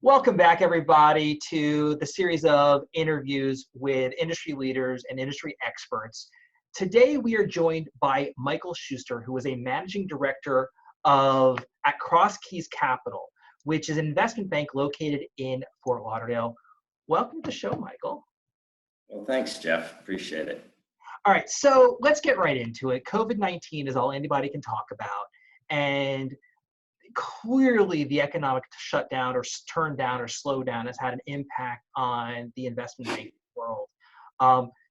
Welcome back, everybody, to the series of interviews with industry leaders and industry experts. Today, we are joined by Michael Schuster, who is a managing director at Cross Keys Capital, which is an investment bank located in Fort Lauderdale. Welcome to the show, Michael. Well, thanks, Jeff. Appreciate it. All right, so let's get right into it. COVID-19 is all anybody can talk about, and clearly the economic shutdown or turn down or slow down has had an impact on the investment banking world.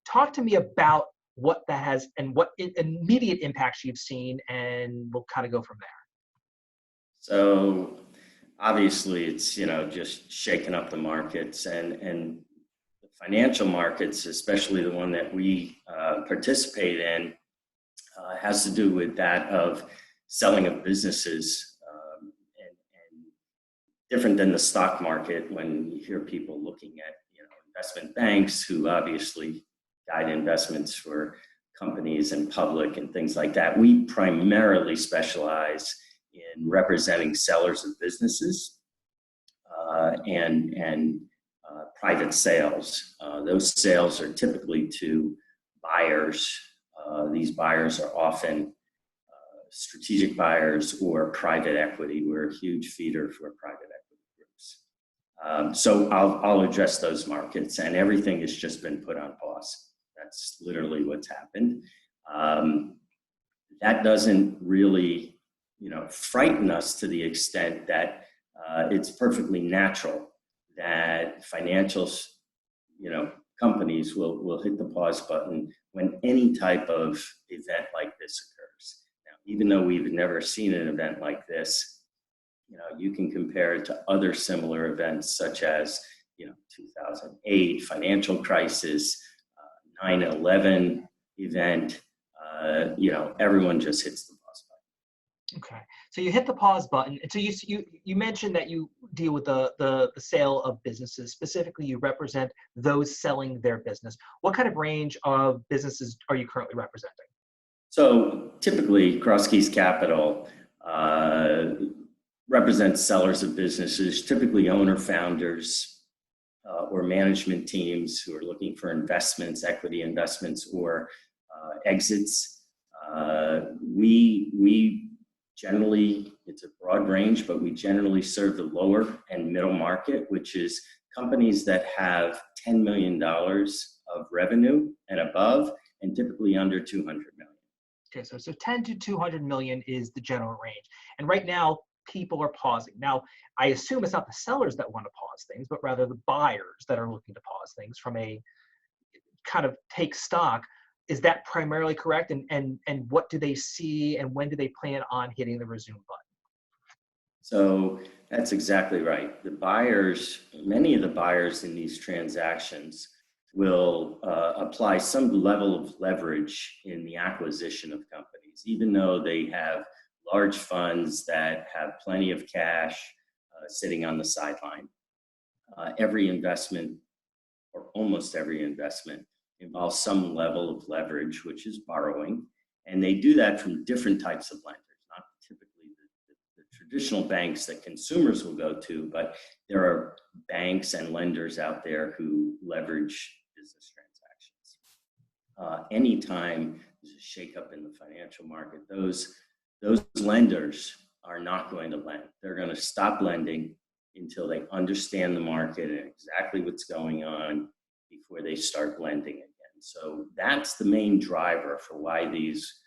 Talk to me about what that has and what immediate impacts you've seen, and we'll kind of go from there. So obviously it's, just shaking up the markets and the financial markets, especially the one that we participate in, has to do with that of selling of businesses. Different than the stock market when you hear people looking at investment banks who obviously guide investments for companies and public and things like that. We primarily specialize in representing sellers of businesses and private sales. Those sales are typically to buyers. These buyers are often strategic buyers or private equity. We're a huge feeder for private equity groups. So I'll address those markets, and everything has just been put on pause. That's literally what's happened. That doesn't really, frighten us to the extent that it's perfectly natural that financials, companies will hit the pause button when any type of event like this occurs. Even though we've never seen an event like this, you can compare it to other similar events such as, 2008 financial crisis, 9/11 event. Everyone just hits the pause button. Okay, so you hit the pause button. And so you mentioned that you deal with the sale of businesses. Specifically, you represent those selling their business. What kind of range of businesses are you currently representing? So typically, Cross Keys Capital represents sellers of businesses, typically owner-founders or management teams who are looking for investments, equity investments, or exits. We generally, it's a broad range, but we generally serve the lower and middle market, which is companies that have $10 million of revenue and above, and typically under $200 million. Okay, so 10 to 200 million is the general range. And right now, people are pausing. Now, I assume it's not the sellers that want to pause things, but rather the buyers that are looking to pause things from a kind of take stock. Is that primarily correct? And what do they see, and when do they plan on hitting the resume button? So that's exactly right. The buyers, many of the buyers in these transactions will apply some level of leverage in the acquisition of companies, even though they have large funds that have plenty of cash sitting on the sideline. Every investment, or almost every investment, involves some level of leverage, which is borrowing, and they do that from different types of lenders, not typically the traditional banks that consumers will go to, but there are banks and lenders out there who leverage business transactions. Anytime there's a shakeup in the financial market, those lenders are not going to lend. They're going to stop lending until they understand the market and exactly what's going on before they start lending again. So that's the main driver for why these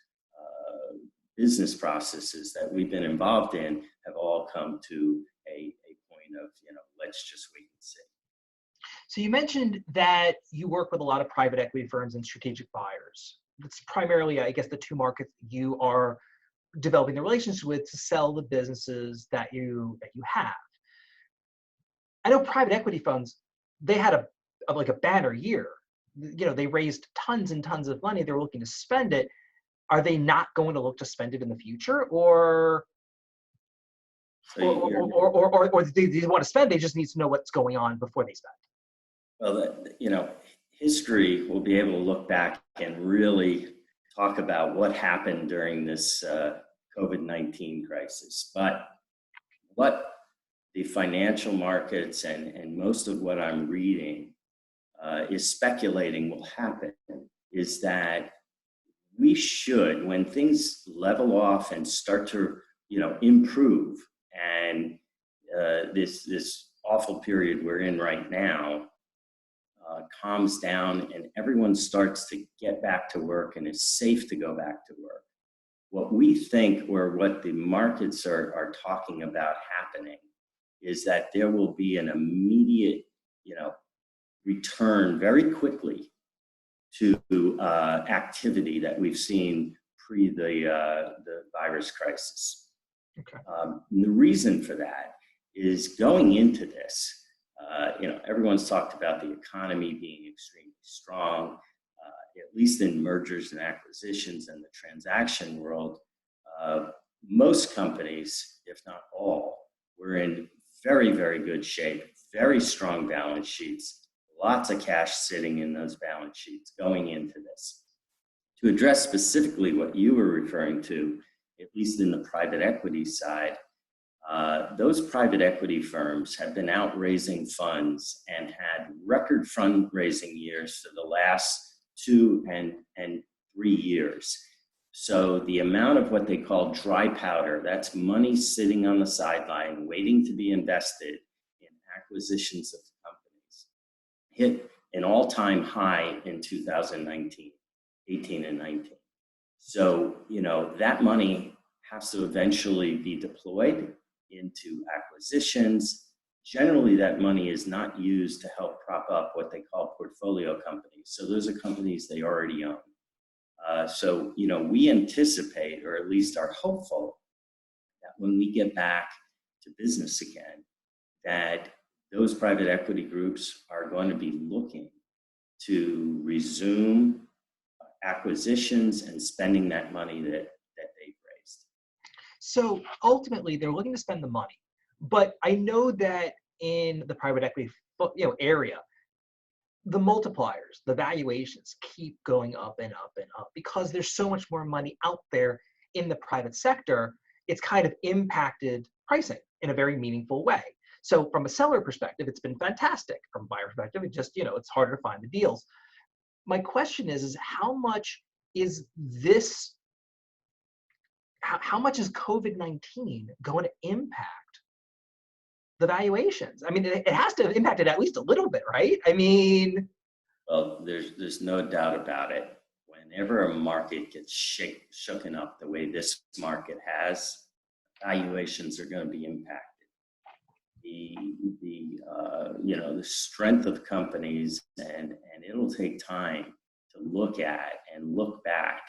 business processes that we've been involved in have all come to a point of, let's just wait and see. So you mentioned that you work with a lot of private equity firms and strategic buyers. That's primarily, I guess, the two markets you are developing the relationships with to sell the businesses that you have. I know private equity funds, they had a banner year. They raised tons and tons of money. They're looking to spend it. Are they not going to look to spend it in the future, or they want to spend? They just need to know what's going on before they spend. Well, history will be able to look back and really talk about what happened during this COVID-19 crisis. But what the financial markets and most of what I'm reading is speculating will happen is that we should, when things level off and start to, improve, and this awful period we're in right now calms down and everyone starts to get back to work and is safe to go back to work. What we think, or what the markets are talking about happening, is that there will be an immediate, return very quickly to activity that we've seen pre the virus crisis. Okay. And the reason for that is going into this, everyone's talked about the economy being extremely strong, at least in mergers and acquisitions and the transaction world. Most companies, if not all, were in very, very good shape, very strong balance sheets, lots of cash sitting in those balance sheets going into this. To address specifically what you were referring to, at least in the private equity side, those private equity firms have been out raising funds and had record fundraising years for the last 2 and 3 years. So the amount of what they call dry powder, that's money sitting on the sideline waiting to be invested in acquisitions of companies, hit an all-time high in 2019, 18 and 19. So, that money has to eventually be deployed into acquisitions. Generally, that money is not used to help prop up what they call portfolio companies. So those are companies they already own. So, we anticipate, or at least are hopeful, that when we get back to business again, that those private equity groups are going to be looking to resume acquisitions and spending that money that they've raised. So ultimately, they're looking to spend the money, but I know that in the private equity area, the multipliers, the valuations keep going up and up and up because there's so much more money out there in the private sector. It's kind of impacted pricing in a very meaningful way. So from a seller perspective, it's been fantastic. From a buyer perspective, it just, it's harder to find the deals. My question is how much is this, how much is COVID-19 going to impact the valuations? I mean, it has to have impacted at least a little bit, right? I mean, well, there's no doubt about it. Whenever a market gets shooken up the way this market has, valuations are going to be impacted. The strength of companies, and it'll take time to look at and look back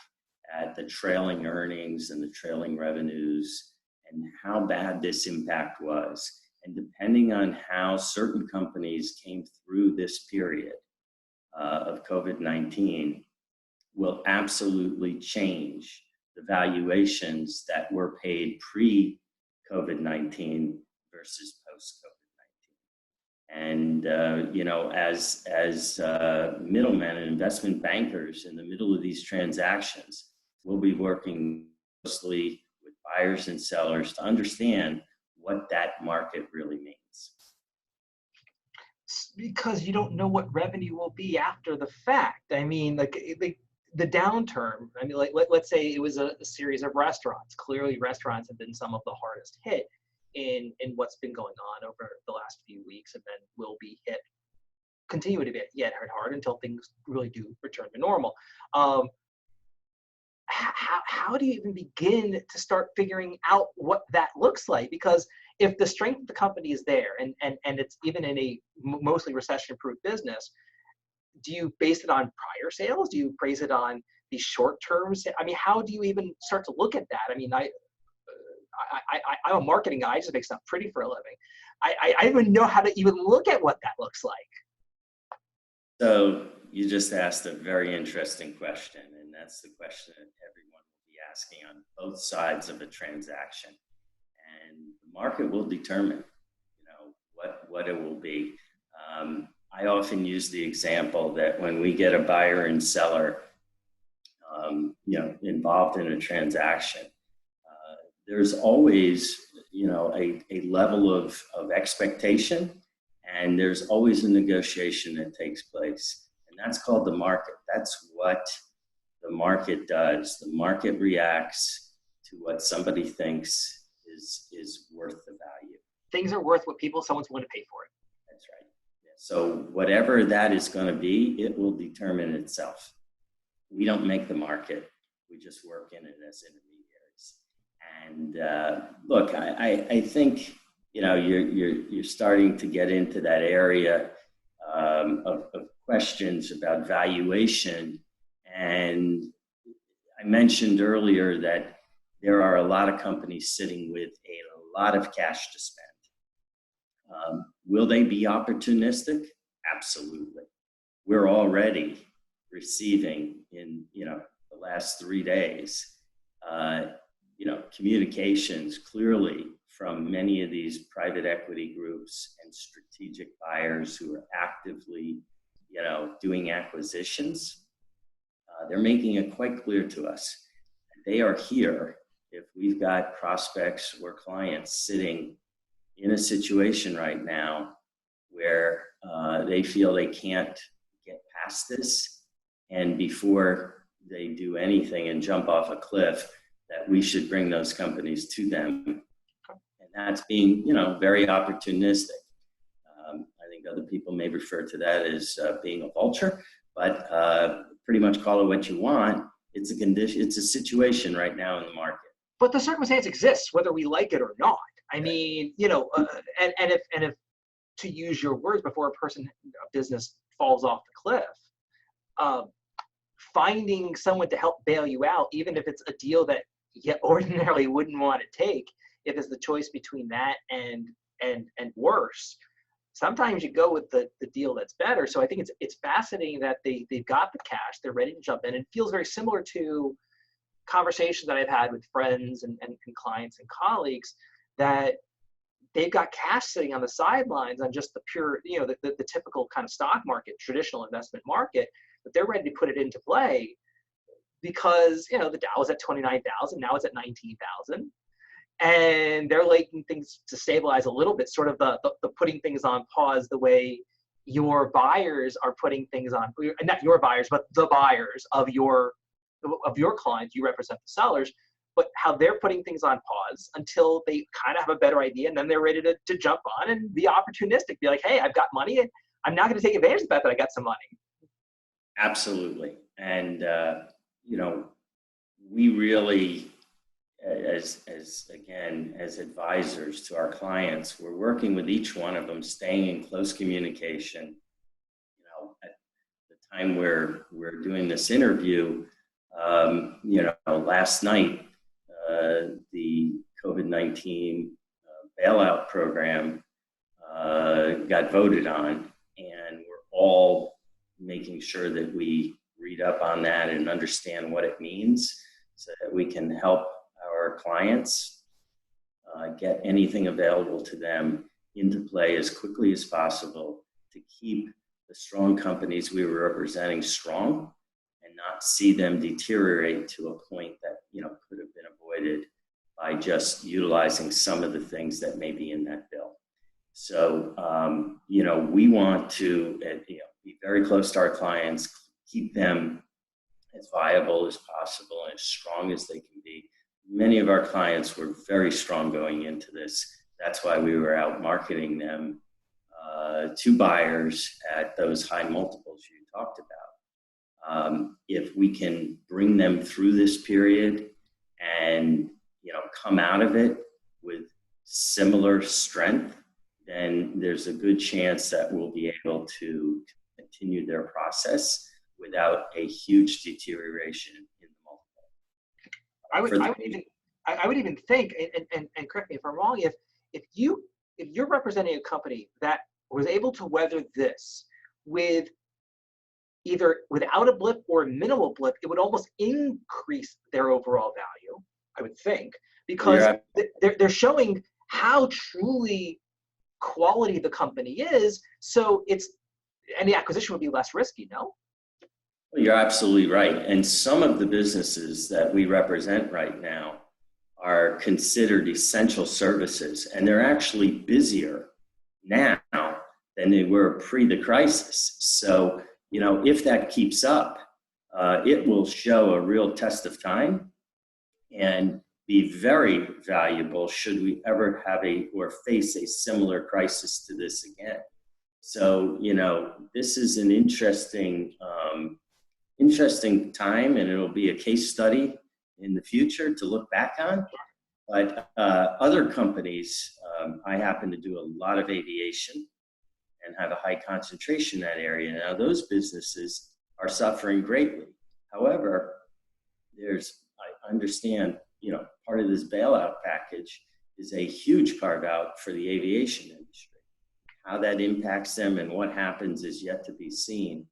at the trailing earnings and the trailing revenues and how bad this impact was. And depending on how certain companies came through this period of COVID-19 will absolutely change the valuations that were paid pre-COVID-19 versus post-COVID-19. And, as middlemen and investment bankers in the middle of these transactions, we'll be working closely with buyers and sellers to understand what that market really means. Because you don't know what revenue will be after the fact. I mean, like the downturn, I mean, let's say it was a series of restaurants. Clearly, restaurants have been some of the hardest hit in what's been going on over the last few weeks, and then will be continue to be hit hard until things really do return to normal. How do you even begin to start figuring out what that looks like? Because if the strength of the company is there, and it's even in a mostly recession-proof business, do you base it on prior sales? Do you base it on the short-term? I mean, how do you even start to look at that? I mean, I'm a marketing guy. I just make stuff pretty for a living. I don't even know how to even look at what that looks like. So you just asked a very interesting question, and that's the question that everyone will be asking on both sides of a transaction. And the market will determine, what it will be. I often use the example that when we get a buyer and seller, involved in a transaction, there's always, a level of expectation, and there's always a negotiation that takes place. And that's called the market. That's what the market does. The market reacts to what somebody thinks is worth the value. Things are worth what someone's willing to pay for it. That's right. Yeah. So whatever that is going to be, it will determine itself. We don't make the market. We just work in it as intermediaries. And look, I think you're starting to get into that area of questions about valuation. And I mentioned earlier that there are a lot of companies sitting with a lot of cash to spend. Will they be opportunistic? Absolutely. We're already receiving in the last 3 days, communications clearly from many of these private equity groups and strategic buyers who are actively, doing acquisitions. They're making it quite clear to us that they are here if we've got prospects or clients sitting in a situation right now where they feel they can't get past this, and before they do anything and jump off a cliff, that we should bring those companies to them. And that's being, very opportunistic. I think other people may refer to that as being a vulture, but pretty much call it what you want. It's a condition, it's a situation right now in the market. But the circumstance exists, whether we like it or not. I mean, and if to use your words, before a business falls off the cliff, finding someone to help bail you out, even if it's a deal that you ordinarily wouldn't want to take, if it's the choice between that and worse, sometimes you go with the deal that's better. So I think it's fascinating that they've got the cash, they're ready to jump in. It feels very similar to conversations that I've had with friends and clients and colleagues, that they've got cash sitting on the sidelines on just the pure, the typical kind of stock market, traditional investment market, but they're ready to put it into play because, the Dow is at 29,000, now it's at 19,000. And they're liking things to stabilize a little bit, sort of the putting things on pause the way your buyers are putting things on, not your buyers, but the buyers of your clients. You represent the sellers, but how they're putting things on pause until they kind of have a better idea, and then they're ready to jump on and be opportunistic. Be like, hey, I've got money, and I'm not going to take advantage of the fact that I got some money. Absolutely. And, we really, as advisors to our clients, we're working with each one of them, staying in close communication. At the time we're doing this interview, last night, the COVID-19 bailout program got voted on, and we're all making sure that we read up on that and understand what it means so that we can help our clients get anything available to them into play as quickly as possible to keep the strong companies we were representing strong and not see them deteriorate to a point that could have been avoided by just utilizing some of the things that may be in that bill. So we want to be very close to our clients, keep them as viable as possible and as strong as they can be. Many of our clients were very strong going into this. That's why we were out marketing them to buyers at those high multiples you talked about. If we can bring them through this period and come out of it with similar strength, then there's a good chance that we'll be able to continue their process without a huge deterioration in the multiple. I would even think, and correct me if I'm wrong, if you're representing a company that was able to weather this with either without a blip or a minimal blip, it would almost increase their overall value, I would think, because they're showing how truly quality the company is. So the acquisition would be less risky, no? You're absolutely right. And some of the businesses that we represent right now are considered essential services, and they're actually busier now than they were pre the crisis. So, if that keeps up, it will show a real test of time and be very valuable should we ever have or face a similar crisis to this again. So, this is an interesting time, and it'll be a case study in the future to look back on. But other companies, I happen to do a lot of aviation and have a high concentration in that area. Now, those businesses are suffering greatly. However, I understand, part of this bailout package is a huge carve out for the aviation industry. How that impacts them and what happens is yet to be seen.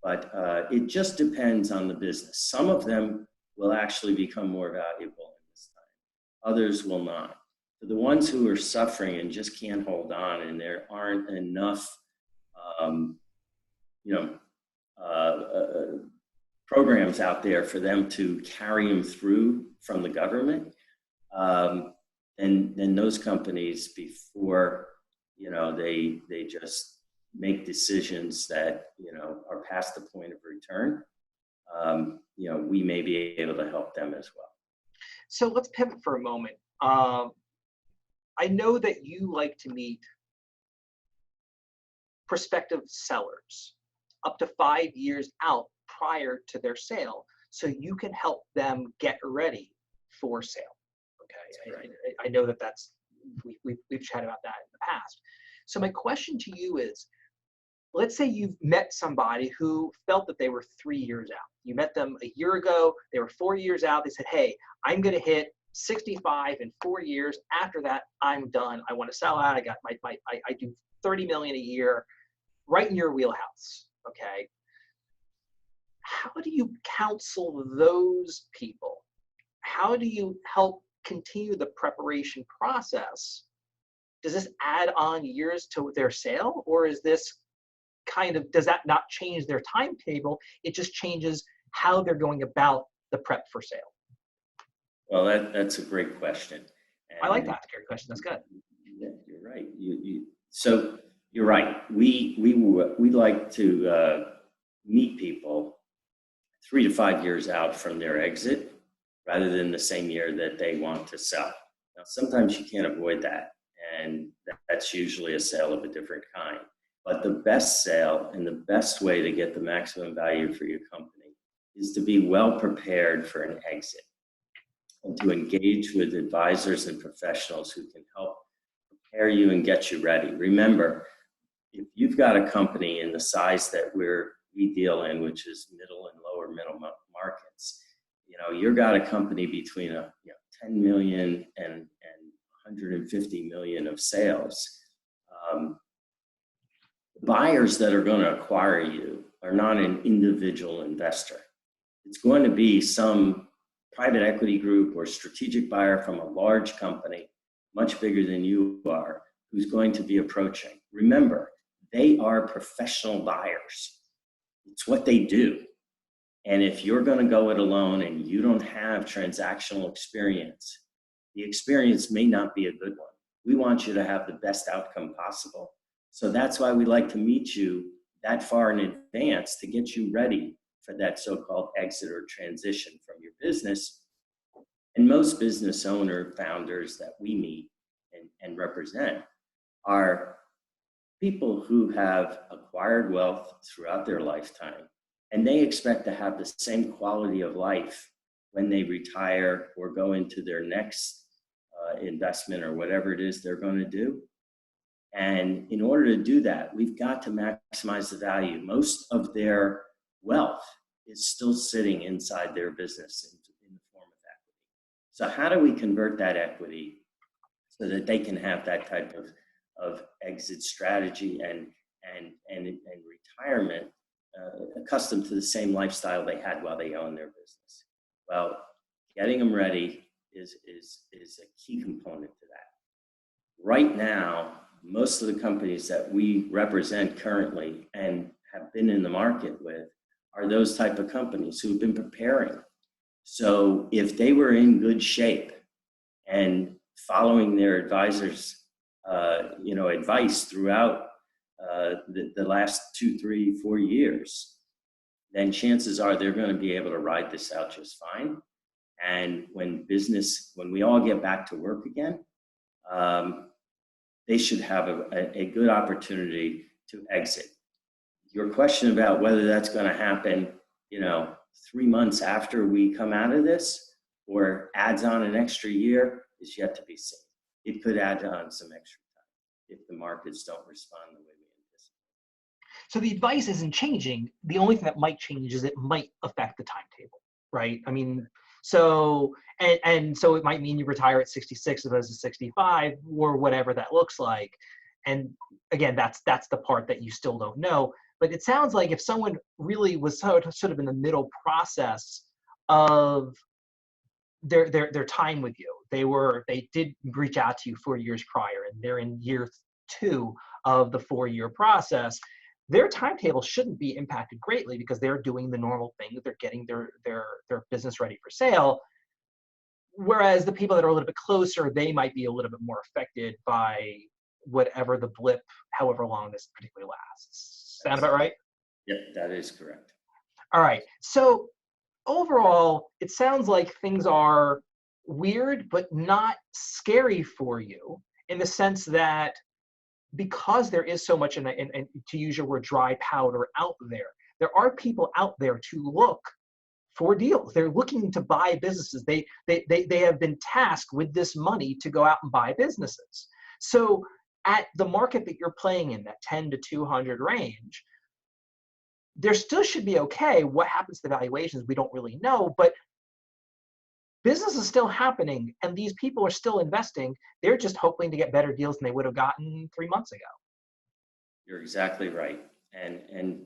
But it just depends on the business. Some of them will actually become more valuable in this time. Others will not. For the ones who are suffering and just can't hold on, and there aren't enough, programs out there for them to carry them through from the government, then those companies, before they just make decisions that are past the point of return, we may be able to help them as well. So let's pivot for a moment. I know that you like to meet prospective sellers up to 5 years out prior to their sale, so you can help them get ready for sale. Okay, Right. I know that's we've chatted about that in the past. So my question to you is, let's say you've met somebody who felt that they were 3 years out. You met them a year ago, they were 4 years out. They said, hey, I'm going to hit 65 in 4 years. After that, I'm done. I want to sell out. I got I do 30 million a year, right in your wheelhouse. Okay. How do you counsel those people? How do you help continue the preparation process? Does this add on years to their sale, or is this does that not change their timetable? It just changes how they're going about the prep for sale. Well, that's a great question. And I like that. Great question. That's good. Yeah, you're right. So you're right. We like to meet people 3 to 5 years out from their exit, rather than the same year that they want to sell. Now, sometimes you can't avoid that, and that's usually a sale of a different kind. But the best sale and the best way to get the maximum value for your company is to be well prepared for an exit, and to engage with advisors and professionals who can help prepare you and get you ready. Remember, if you've got a company in the size that we deal in, which is middle and lower middle markets, you've got a company between 10 million and 150 million of sales. Buyers that are going to acquire you are not an individual investor. It's going to be some private equity group or strategic buyer from a large company, much bigger than you are, who's going to be approaching. Remember, they are professional buyers. It's what they do. And if you're going to go it alone and you don't have transactional experience, the experience may not be a good one. We want you to have the best outcome possible. So that's why we like to meet you that far in advance, to get you ready for that so-called exit or transition from your business. And most business founders that we meet and represent are people who have acquired wealth throughout their lifetime, and they expect to have the same quality of life when they retire or go into their next investment or whatever it is they're going to do. And in order to do that, we've got to maximize the value. Most of their wealth is still sitting inside their business in the form of equity. So how do we convert that equity so that they can have that type of exit strategy and retirement accustomed to the same lifestyle they had while they owned their business? Well, getting them ready is a key component to that. Right now, most of the companies that we represent currently and have been in the market with are those type of companies who've been preparing. So if they were in good shape and following their advisors, advice throughout the last 2, 3, 4 years, then chances are they're going to be able to ride this out just fine. And when we all get back to work again, they should have a good opportunity to exit. Your question about whether that's going to happen, 3 months after we come out of this, or adds on an extra year, is yet to be seen. It could add on some extra time if the markets don't respond the way we anticipate. So the advice isn't changing. The only thing that might change is it might affect the timetable, right? I mean, so and so it might mean you retire at 66 as opposed to 65, or whatever that looks like. And again, that's the part that you still don't know. But it sounds like if someone really was sort of in the middle process of their time with you, they did reach out to you 4 years prior, and they're in year 2 of the 4-year process, their timetable shouldn't be impacted greatly because they're doing the normal thing. They're getting their business ready for sale. Whereas the people that are a little bit closer, they might be a little bit more affected by whatever the blip, however long this particularly lasts. Sound about right? Yep, that is correct. All right. So overall, it sounds like things are weird, but not scary for you, in the sense that because there is so much, and to use your word, dry powder out there are people out there to look for deals. They're looking to buy businesses. They have been tasked with this money to go out and buy businesses. So at the market that you're playing in, that 10 to 200 range, there still should be okay. What happens to the valuations, we don't really know, but business is still happening, and these people are still investing. They're just hoping to get better deals than they would have gotten 3 months ago. You're exactly right. And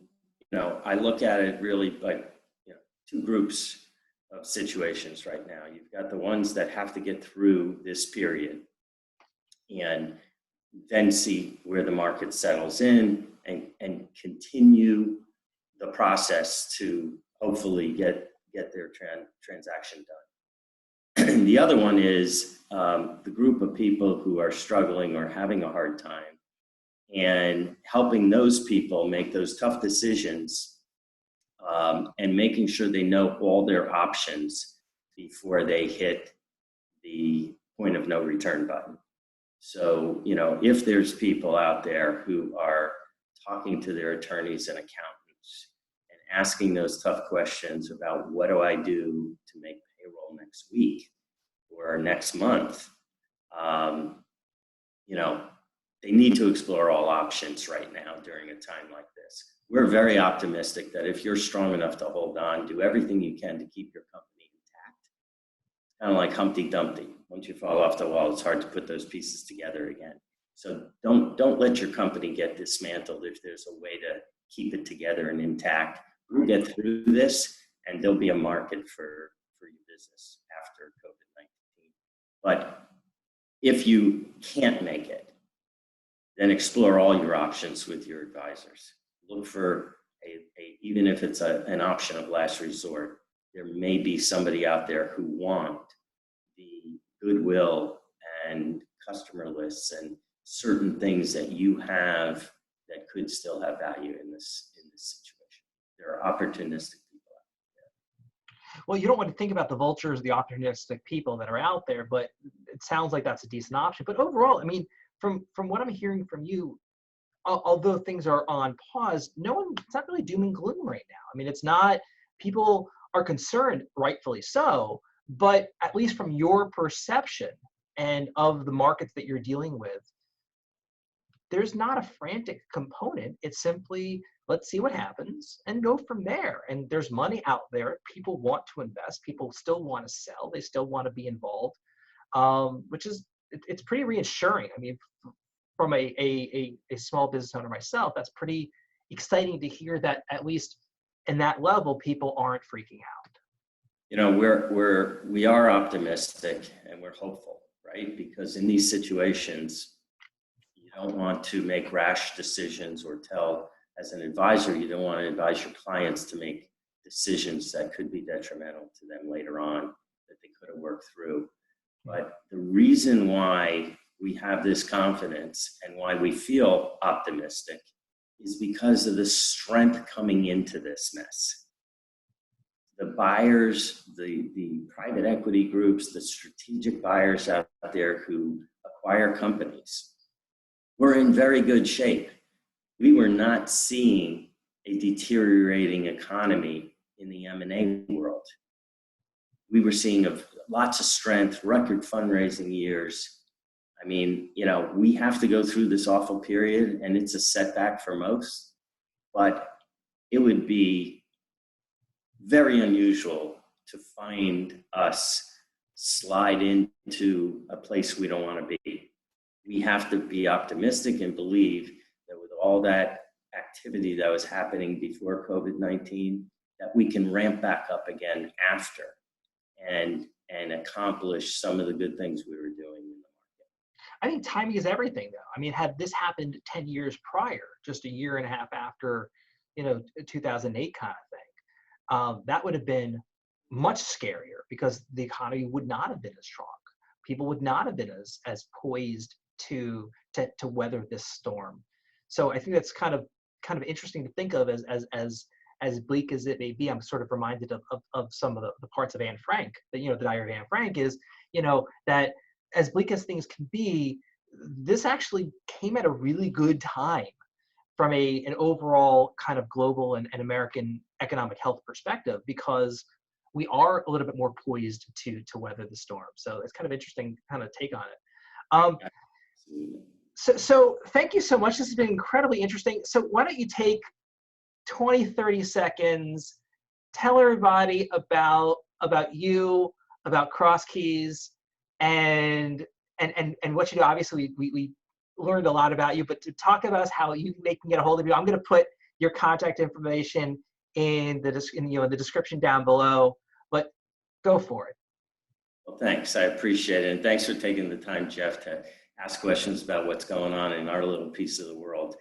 I look at it really like, 2 groups of situations right now. You've got the ones that have to get through this period and then see where the market settles in and continue the process to hopefully get their transaction done. The other one is the group of people who are struggling or having a hard time, and helping those people make those tough decisions, and making sure they know all their options before they hit the point of no return button. So, if there's people out there who are talking to their attorneys and accountants and asking those tough questions about what do I do to make payroll next week or next month, they need to explore all options right now during a time like this. We're very optimistic that if you're strong enough to hold on, do everything you can to keep your company intact. Kind of like Humpty Dumpty. Once you fall off the wall, it's hard to put those pieces together again. So don't let your company get dismantled if there's a way to keep it together and intact. We'll get through this, and there'll be a market for your business after COVID-19. But if you can't make it, then explore all your options with your advisors. Look for even if it's an option of last resort, there may be somebody out there who want the goodwill and customer lists and certain things that you have that could still have value in this situation. There are opportunistic people out there. Well, you don't want to think about the vultures, the opportunistic people that are out there, but it sounds like that's a decent option. But overall, I mean, from what I'm hearing from you, although things are on pause, it's not really doom and gloom right now. I mean, it's not, people are concerned, rightfully so, but at least from your perception and of the markets that you're dealing with, there's not a frantic component. It's simply, let's see what happens and go from there. And there's money out there. People want to invest. People still want to sell. They still want to be involved, which is, it's pretty reassuring. I mean, from a small business owner myself, that's pretty exciting to hear that at least in that level, people aren't freaking out. We are optimistic and we're hopeful, right? Because in these situations, you don't want to make rash decisions or as an advisor, you don't want to advise your clients to make decisions that could be detrimental to them later on that they could have worked through. But the reason why we have this confidence and why we feel optimistic is because of the strength coming into this mess. The buyers, the private equity groups, the strategic buyers out there who acquire companies, were in very good shape. We were not seeing a deteriorating economy in the M&A world. We were seeing lots of strength, record fundraising years. I mean, we have to go through this awful period, and it's a setback for most, but it would be very unusual to find us slide into a place we don't want to be. We have to be optimistic and believe that with all that activity that was happening before COVID-19, that we can ramp back up again after and accomplish some of the good things we were doing in the market. I think timing is everything, though. I mean, had this happened 10 years prior, just a year and a half after, 2008 kind of thing, that would have been much scarier because the economy would not have been as strong. People would not have been as poised to weather this storm. So I think that's kind of interesting to think of as bleak as it may be. I'm sort of reminded of some of the parts of Anne Frank, the Diary of Anne Frank is, that as bleak as things can be, this actually came at a really good time from an overall kind of global and American economic health perspective, because we are a little bit more poised to weather the storm. So it's kind of interesting kind of take on it. So thank you so much. This has been incredibly interesting. So why don't you take 20, 30 seconds, tell everybody about you, about CrossKeys, and what you do. Obviously, we learned a lot about you, but to talk about how you can get a hold of you, I'm going to put your contact information in the description down below. But go for it. Well, thanks. I appreciate it, and thanks for taking the time, Jeff, to ask questions about what's going on in our little piece of the world.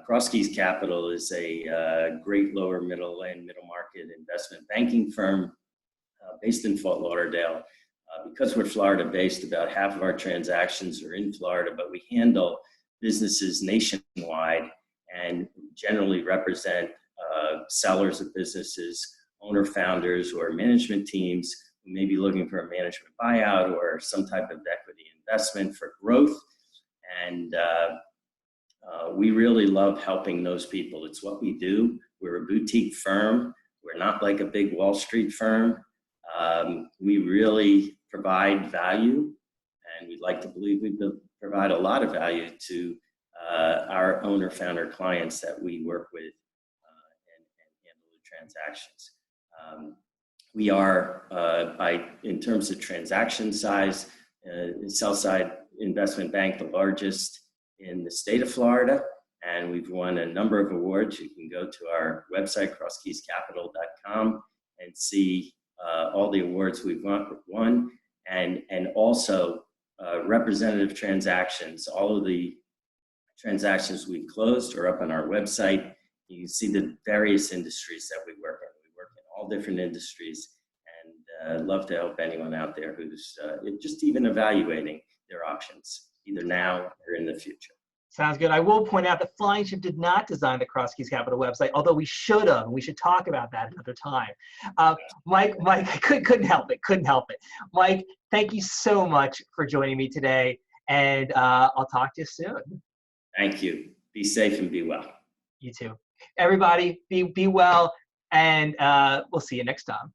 CrossKeys Capital is a great lower middle and middle market investment banking firm based in Fort Lauderdale. Because we're Florida based, about half of our transactions are in Florida, but we handle businesses nationwide and generally represent sellers of businesses, owner founders, or management teams who may be looking for a management buyout or some type of equity investment for growth. And we really love helping those people. It's what we do. We're a boutique firm. We're not like a big Wall Street firm. We really provide value, and we'd like to believe we provide a lot of value to our owner-founder clients that we work with and handle the transactions. We are, in terms of transaction size, sell-side investment bank, the largest in the state of Florida, and we've won a number of awards. You can go to our website, crosskeyscapital.com, and see all the awards we've won, and also representative transactions. All of the transactions we've closed are up on our website. You can see the various industries that we work in. We work in all different industries, and love to help anyone out there who's just even evaluating their options, either now or in the future. Sounds good. I will point out that Flying Chimp did not design the CrossKeys Capital website, although we should have, and we should talk about that another time. Mike, I couldn't help it. Mike, thank you so much for joining me today, and I'll talk to you soon. Thank you. Be safe and be well. You too. Everybody, be well, and we'll see you next time.